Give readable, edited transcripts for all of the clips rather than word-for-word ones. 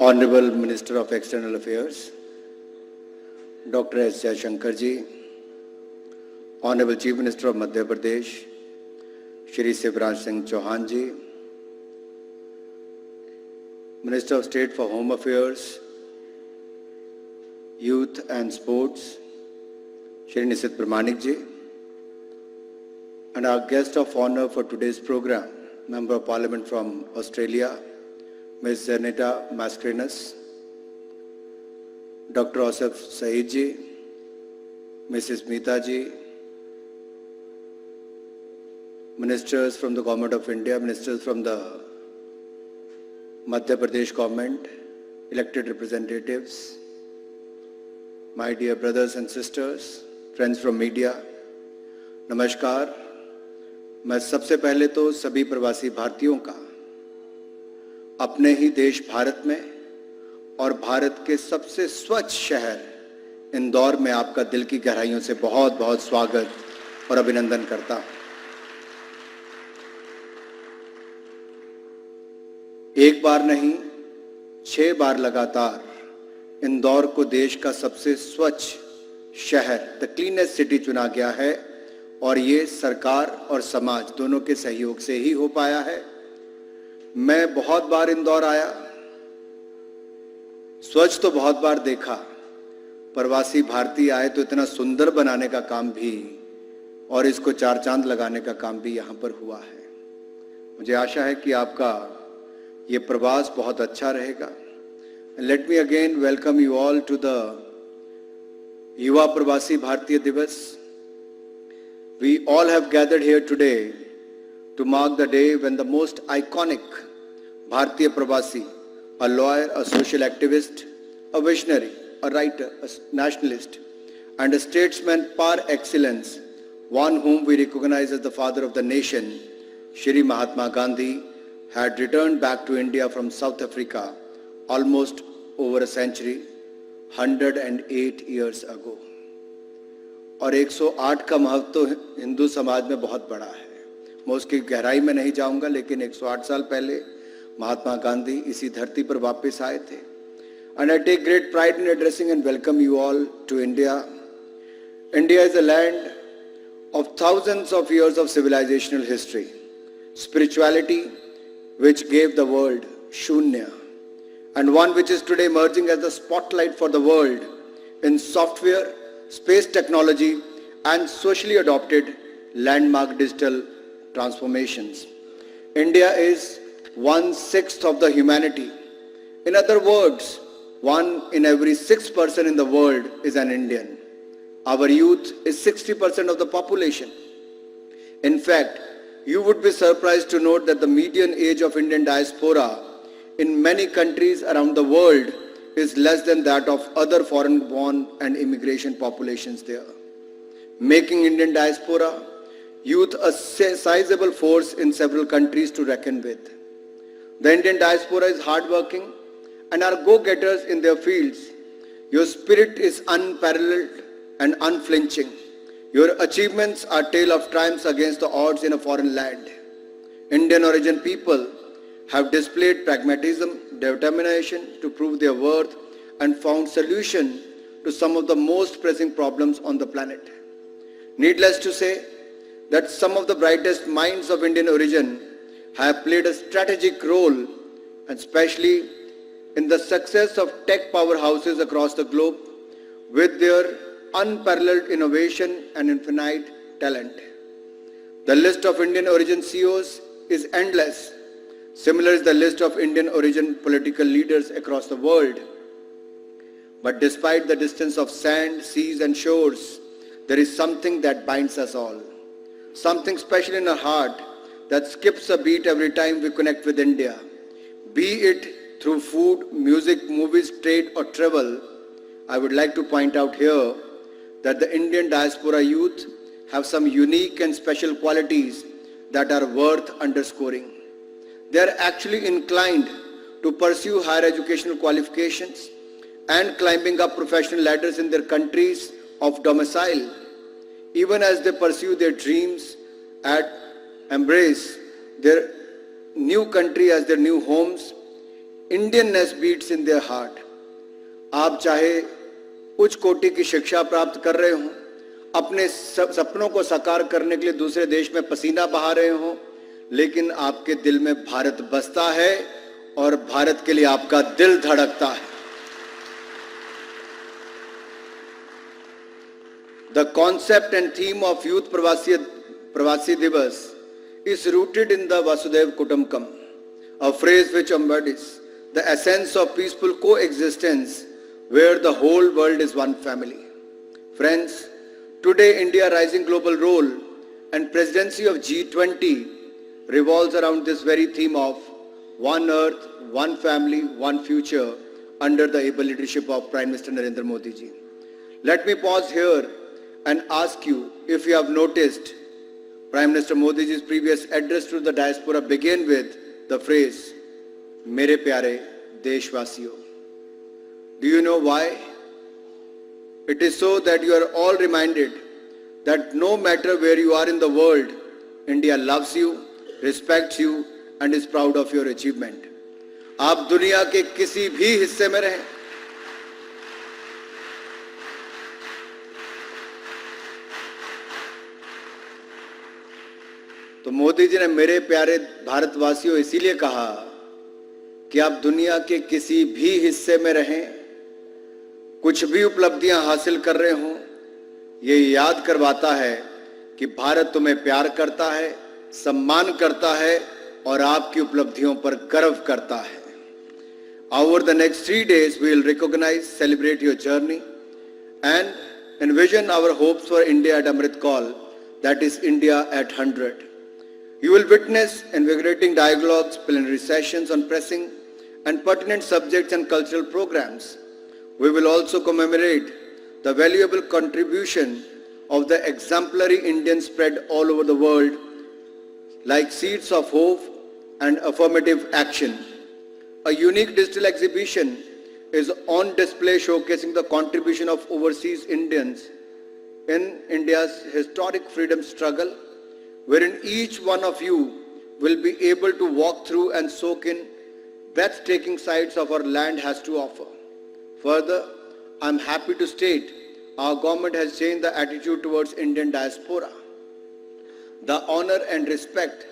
Honorable Minister of External Affairs, Dr. S. Jaishankar ji, Honorable Chief Minister of Madhya Pradesh, Shri Shivraj Singh Chauhan ji, Minister of State for Home Affairs, Youth and Sports, Shri Nisit Pramanik ji, and our guest of honor for today's program, Member of Parliament from Australia, Ms. Zanita Mascarenhas, Dr. Asif Saeed ji, Mrs. Meeta ji, ministers from the Government of India, ministers from the Madhya Pradesh government, elected representatives, my dear brothers and sisters, friends from media, नमस्कार। मैं सबसे पहले तो सभी प्रवासी भारतीयों का अपने ही देश भारत में और भारत के सबसे स्वच्छ शहर इंदौर में आपका दिल की गहराइयों से बहुत बहुत स्वागत और अभिनंदन करता हूं। एक बार नहीं, 6 बार लगातार इंदौर को देश का सबसे स्वच्छ शहर, द क्लीनेस्ट सिटी चुना गया है और ये सरकार और समाज दोनों के सहयोग से ही हो पाया है। मैं बहुत बार इंदौर आया, स्वच्छ तो बहुत बार देखा, प्रवासी भारतीय आए तो इतना सुंदर बनाने का काम भी और इसको 4 चांद लगाने का काम भी यहाँ पर हुआ है। मुझे आशा है कि आपका ये प्रवास बहुत अच्छा रहेगा। Let me again welcome you all to the Yuva Pravasi Bharatiya Divas. We all have gathered here today to mark the day when the most iconic Bharatiya Pravasi, a lawyer, a social activist, a visionary, a writer, a nationalist, and a statesman par excellence, one whom we recognize as the father of the nation, Shri Mahatma Gandhi, had returned back to India from South Africa almost over a century, 108 years ago. और 108 का महत्व तो हिंदू समाज में बहुत बड़ा है। मैं उसकी गहराई में नहीं जाऊंगा, लेकिन 108 साल पहले महात्मा गांधी इसी धरती पर वापस आए थे। And I take great pride in addressing and welcome you all to India. India is a land of thousands of years of civilizational history, spirituality which gave the world Shunya, and one which is today emerging as the spotlight for the world in software, space technology, and socially adopted landmark digital transformations. India is 1/6 of the humanity. In other words, 1 in every 6 person in the world is an Indian. Our youth is 60% of the population. In fact, you would be surprised to note that the median age of Indian diaspora in many countries around the world is less than that of other foreign-born and immigration populations there, making Indian diaspora youth a sizable force in several countries to reckon with. The Indian diaspora is hardworking and are go-getters in their fields. Your spirit is unparalleled and unflinching. Your achievements are tale of triumphs against the odds in a foreign land. Indian origin people have displayed pragmatism, determination to prove their worth, and found solution to some of the most pressing problems on the planet. Needless to say that some of the brightest minds of Indian origin have played a strategic role, and especially in the success of tech powerhouses across the globe with their unparalleled innovation and infinite talent. The list of Indian origin CEOs is endless. Similar is the list of Indian origin political leaders across the world. But despite the distance of sand, seas and shores, there is something that binds us all. Something special in our heart that skips a beat every time we connect with India. Be it through food, music, movies, trade or travel, I would like to point out here that the Indian diaspora youth have some unique and special qualities that are worth underscoring. They are actually inclined to pursue higher educational qualifications and climbing up professional ladders in their countries of domicile, even as they pursue their dreams and embrace their new country as their new homes. Indianness beats in their heart. आप चाहे उच्च कोटि की शिक्षा प्राप्त कर रहे हो, अपने सपनों को साकार करने के लिए दूसरे देश में पसीना बहा रहे हो, लेकिन आपके दिल में भारत बसता है और भारत के लिए आपका दिल धड़कता है. The concept and theme of Youth Pravasi Divas is rooted in the Vasudev Kutumbakam, a phrase which embodies the essence of peaceful coexistence where the whole world is one family. Friends, today India's rising global role and presidency of G20 revolves around this very theme of one earth, one family, one future under the able leadership of Prime Minister Narendra Modi ji. Let me pause here and ask you if you have noticed Prime Minister Modi ji's previous address to the diaspora began with the phrase, "Mere pyare deshvasiyo." Do you know why? It is so that you are all reminded that no matter where you are in the world, India loves you, respects you and is proud of your achievement. आप दुनिया के किसी भी हिस्से में रहें, तो मोदी जी ने मेरे प्यारे भारतवासियों इसीलिए कहा कि आप दुनिया के किसी भी हिस्से में रहें, कुछ भी उपलब्धियां हासिल कर रहे हों, ये याद करवाता है कि भारत तुम्हें प्यार करता है, सम्मान करता है और आपकी उपलब्धियों पर गर्व करता है. Over the next 3 days, we will recognize, celebrate your journey and envision our hopes for India at Amrit Call, that is India at 100. You will witness invigorating dialogues, plenary sessions on pressing and pertinent subjects and cultural programs. We will also commemorate the valuable contribution of the exemplary Indians spread all over the world like seeds of hope and affirmative action. A unique digital exhibition is on display showcasing the contribution of overseas Indians in India's historic freedom struggle, wherein each one of you will be able to walk through and soak in breathtaking sights of our land has to offer. Further, I am happy to state our government has changed the attitude towards Indian diaspora. The honor and respect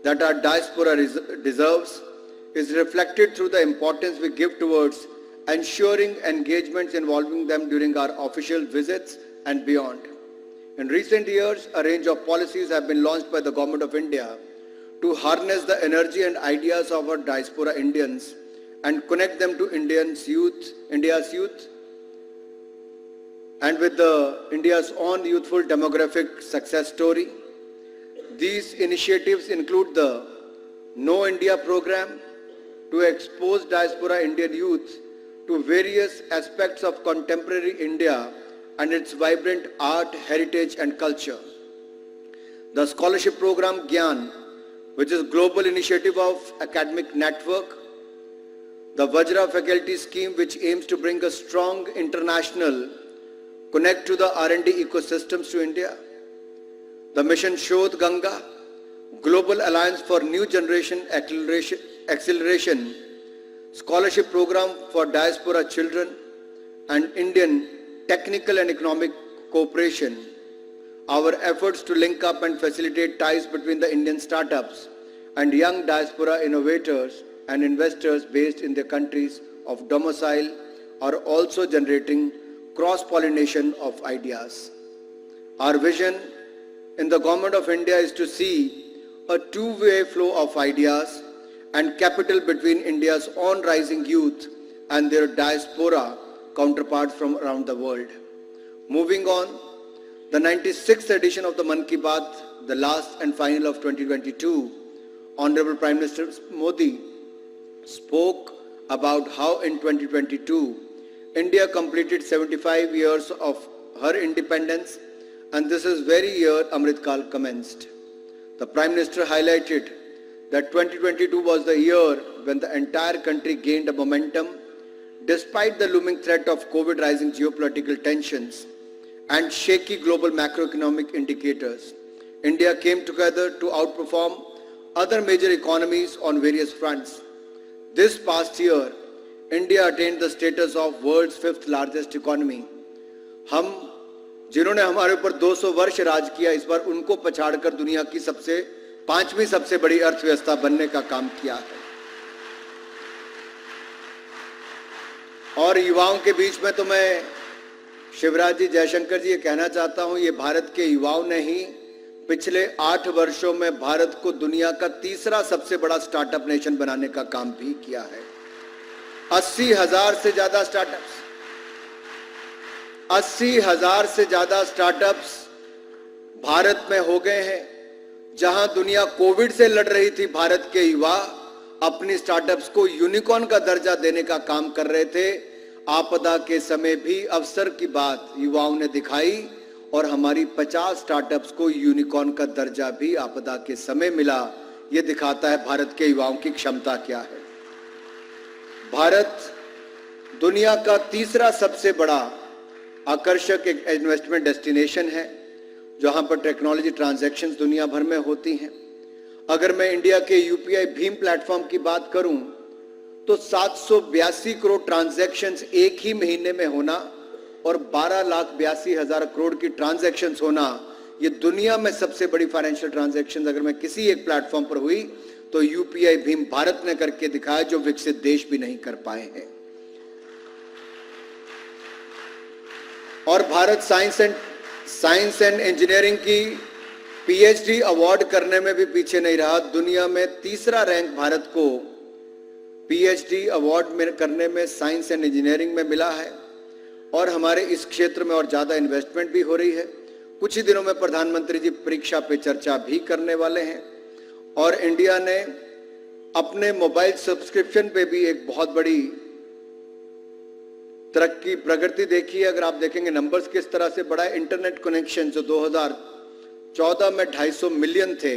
that our diaspora deserves is reflected through the importance we give towards ensuring engagements involving them during our official visits and beyond. In recent years, a range of policies have been launched by the Government of India to harness the energy and ideas of our diaspora Indians and connect them to India's youth, and with India's own youthful demographic success story. These initiatives include the Know India program to expose diaspora Indian youth to various aspects of contemporary India and its vibrant art, heritage and culture. The scholarship program Gyan, which is a global initiative of academic network. The Vajra faculty scheme, which aims to bring a strong international connect to the R&D ecosystems to India. The mission Shodh Ganga, Global Alliance for New Generation Acceleration, scholarship program for diaspora children and Indian technical and economic cooperation. Our efforts to link up and facilitate ties between the Indian startups and young diaspora innovators and investors based in their countries of domicile are also generating cross-pollination of ideas. Our vision in the Government of India is to see a two-way flow of ideas and capital between India's own rising youth and their diaspora counterparts from around the world. Moving on, the 96th edition of the Mann Ki Baat, the last and final of 2022, Honorable Prime Minister Modi spoke about how in 2022, India completed 75 years of her independence, and this is very year Amrit Kal commenced. The Prime Minister highlighted that 2022 was the year when the entire country gained a momentum despite the looming threat of COVID, rising geopolitical tensions and shaky global macroeconomic indicators. India came together to outperform other major economies on various fronts. This past year, India attained the status of world's 5th largest economy. हम जिन्होंने हमारे ऊपर 200 वर्ष राज किया, इस बार उनको पछाड़कर दुनिया की 5वीं सबसे बड़ी अर्थव्यवस्था बनने का काम किया है। और युवाओं के बीच में तो मैं शिवराज जी, जयशंकर जी, ये कहना चाहता हूं, ये भारत के युवाओं ने ही पिछले 8 वर्षों में भारत को दुनिया का 3रा सबसे बड़ा स्टार्टअप नेशन बनाने का काम भी किया है। 80,000 से ज्यादा स्टार्टअप्स, 80,000 से ज्यादा स्टार्टअप्स भारत में हो गए हैं। जहां दुनिया कोविड से लड़ रही थी, भारत के युवा अपनी स्टार्टअप्स को यूनिकॉर्न का दर्जा देने का काम कर रहे थे। आपदा के समय भी अवसर की बात युवाओं ने दिखाई और हमारी 50 स्टार्टअप्स को यूनिकॉर्न का दर्जा भी आपदा के समय मिला। यह दिखाता है भारत के युवाओं की क्षमता क्या है। भारत दुनिया का 3रा सबसे बड़ा आकर्षक एक इन्वेस्टमेंट डेस्टिनेशन है, जहां पर टेक्नोलॉजी ट्रांजैक्शंस दुनिया भर में होती हैं। अगर मैं इंडिया के यूपीआई भीम प्लेटफॉर्म की बात करूं तो 782 करोड़ ट्रांजैक्शंस एक ही महीने में होना और 12,82,000 करोड़ की ट्रांजैक्शंस होना, ये दुनिया में सबसे बड़ी फाइनेंशियल ट्रांजैक्शंस अगर मैं किसी एक प्लेटफॉर्म पर हुई तो यूपीआई भीम भारत ने करके दिखाया, जो विकसित देश भी नहीं कर पाए हैं। और भारत साइंस एंड इंजीनियरिंग की पीएचडी अवार्ड करने में भी पीछे नहीं रहा। दुनिया में 3रा रैंक भारत को पीएचडी अवार्ड में करने में साइंस एंड इंजीनियरिंग में मिला है। और हमारे इस क्षेत्र में और ज्यादा इन्वेस्टमेंट भी हो रही है। कुछ ही दिनों में प्रधानमंत्री जी परीक्षा पे चर्चा भी करने वाले हैं। और इंडिया ने अपने मोबाइल सब्सक्रिप्शन पे भी एक बहुत बड़ी प्रगति देखी है। अगर आप देखेंगे नंबर्स किस तरह से बढ़ा है। इंटरनेट कनेक्शन जो 2014 में 250 मिलियन थे,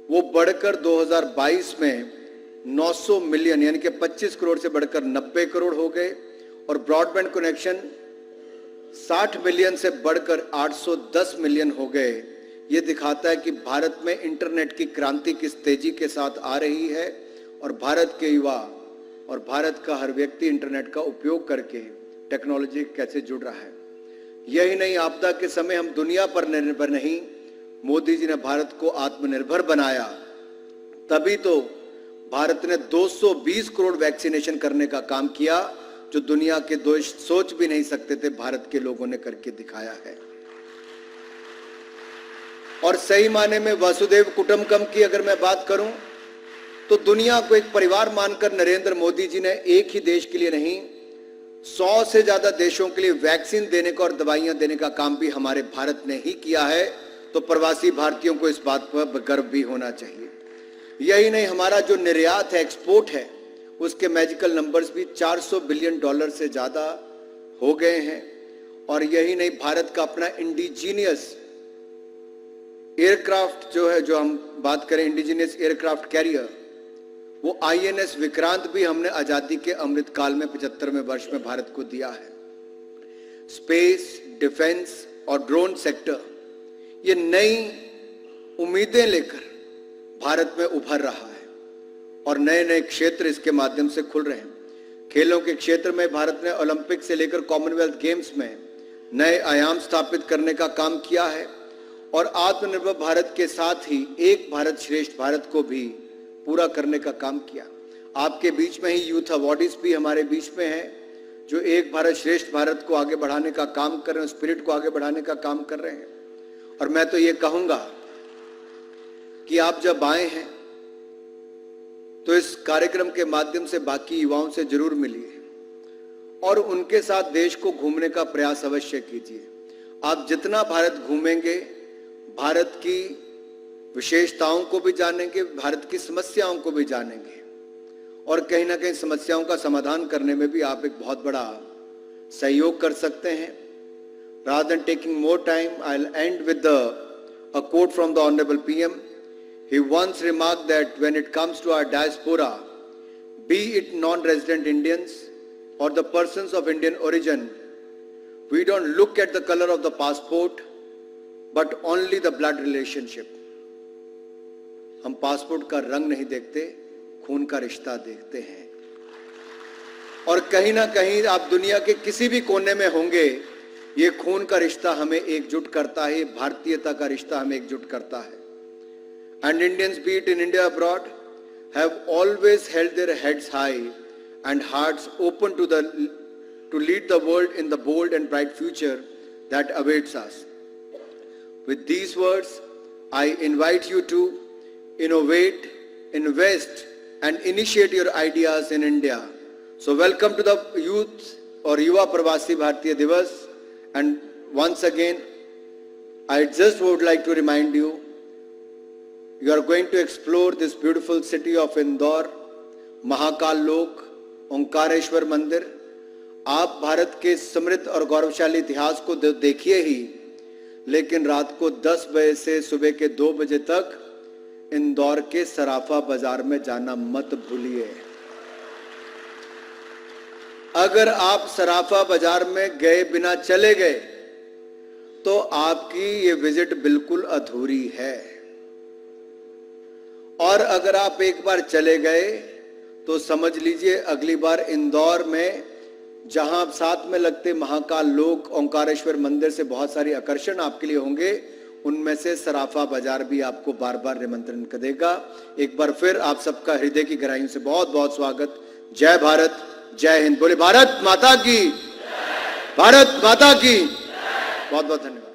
वो बढ़कर 2022 में 900 मिलियन यानी कि 25 करोड़ से बढ़कर 90 करोड़ हो गए। और ब्रॉडबैंड कनेक्शन 60 मिलियन से बढ़कर 810 मिलियन हो गए। ये दिखाता है कि भारत में इंटरनेट की क्रांति किस तेजी के साथ आ रही है और भारत के युवा और भारत का हर व्यक्ति इंटरनेट का उपयोग करके टेक्नोलॉजी कैसे जुड़ रहा है। यही नहीं, आपदा के समय हम दुनिया पर निर्भर नहीं, मोदी जी ने भारत को आत्मनिर्भर बनाया। तभी तो भारत ने 220 करोड़ वैक्सीनेशन करने का काम किया, जो दुनिया के देश सोच भी नहीं सकते थे, भारत के लोगों ने करके दिखाया है। और सही माने में वसुधैव कुटुंबकम की अगर मैं बात करूं तो दुनिया को एक परिवार मानकर नरेंद्र मोदी जी ने एक ही देश के लिए नहीं, 100 से ज्यादा देशों के लिए वैक्सीन देने का और दवाइयां देने का काम भी हमारे भारत ने ही किया है। तो प्रवासी भारतीयों को इस बात पर गर्व भी होना चाहिए। यही नहीं, हमारा जो निर्यात है, एक्सपोर्ट है, उसके मैजिकल नंबर्स भी $400 बिलियन से ज्यादा हो गए हैं। और यही नहीं, भारत का अपना इंडिजीनियस एयरक्राफ्ट जो है, जो हम बात करें इंडिजीनियस एयरक्राफ्ट कैरियर, वो आईएनएस विक्रांत भी हमने आजादी के अमृत काल में 75वें वर्ष में भारत को दिया है। स्पेस, डिफेंस और ड्रोन सेक्टर ये नई उम्मीदें लेकर भारत में उभर रहा है और नए नए क्षेत्र इसके माध्यम से खुल रहे हैं। खेलों के क्षेत्र में भारत ने ओलंपिक से लेकर कॉमनवेल्थ गेम्स में नए आयाम स्थापित करने का काम किया है। और आत्मनिर्भर भारत के साथ ही एक भारत श्रेष्ठ भारत को भी पूरा करने का काम किया। आपके बीच में ही यूथ अवार्डीज भी हमारे बीच में हैं, जो एक भारत श्रेष्ठ भारत को आगे बढ़ाने का काम कर रहे हैं, स्पिरिट को आगे बढ़ाने का काम कर रहे हैं। और मैं तो ये कहूंगा कि आप जब आए हैं तो इस कार्यक्रम के माध्यम से बाकी युवाओं से जरूर मिलिए और उनके साथ देश को घूमने का प्रयास अवश्य कीजिए। आप जितना भारत घूमेंगे, भारत की विशेषताओं को भी जानेंगे, भारत की समस्याओं को भी जानेंगे और कहीं ना कहीं समस्याओं का समाधान करने में भी आप एक बहुत बड़ा सहयोग कर सकते हैं। Rather than taking more time, I'll end with a quote from the Honorable PM. He once remarked that when it comes to our diaspora, be it non-resident Indians or the persons of Indian origin, we don't look at the color of the passport, but only the blood relationship. हम passport का रंग नहीं देखते, खून का रिश्ता देखते हैं। और कहीं ना कहीं आप दुनिया के किसी भी कोने में होंगे, ये खून का रिश्ता हमें एकजुट करता है, भारतीयता का रिश्ता हमें एकजुट करता है। And Indians B it in India abroad have always held their heads high and hearts open to lead the world in the bold and bright future that awaits us. With these words, I invite you to innovate, invest and initiate your ideas in India. So welcome to the youth or Yuva Pravasi Bharatiya Divas, and once again I just would like to remind you, you are going to explore this beautiful city of Indore, Mahakal लोक, ओंकारेश्वर मंदिर। आप भारत के समृद्ध और गौरवशाली इतिहास को देखिए ही, लेकिन रात को 10 बजे से सुबह के 2 बजे तक इंदौर के सराफा बाजार में जाना मत भूलिए। अगर आप सराफा बाजार में गए बिना चले गए तो आपकी ये विजिट बिल्कुल अधूरी है, और अगर आप एक बार चले गए तो समझ लीजिए अगली बार इंदौर में, जहां साथ में लगते महाकाल लोक, ओंकारेश्वर मंदिर से बहुत सारी आकर्षण आपके लिए होंगे, उनमें से सराफा बाजार भी आपको बार बार निमंत्रण देगा। एक बार फिर आप सबका हृदय की गहराइयों से बहुत बहुत स्वागत। जय भारत, जय हिंद। बोले भारत माता की, भारत माता की। बहुत बहुत धन्यवाद।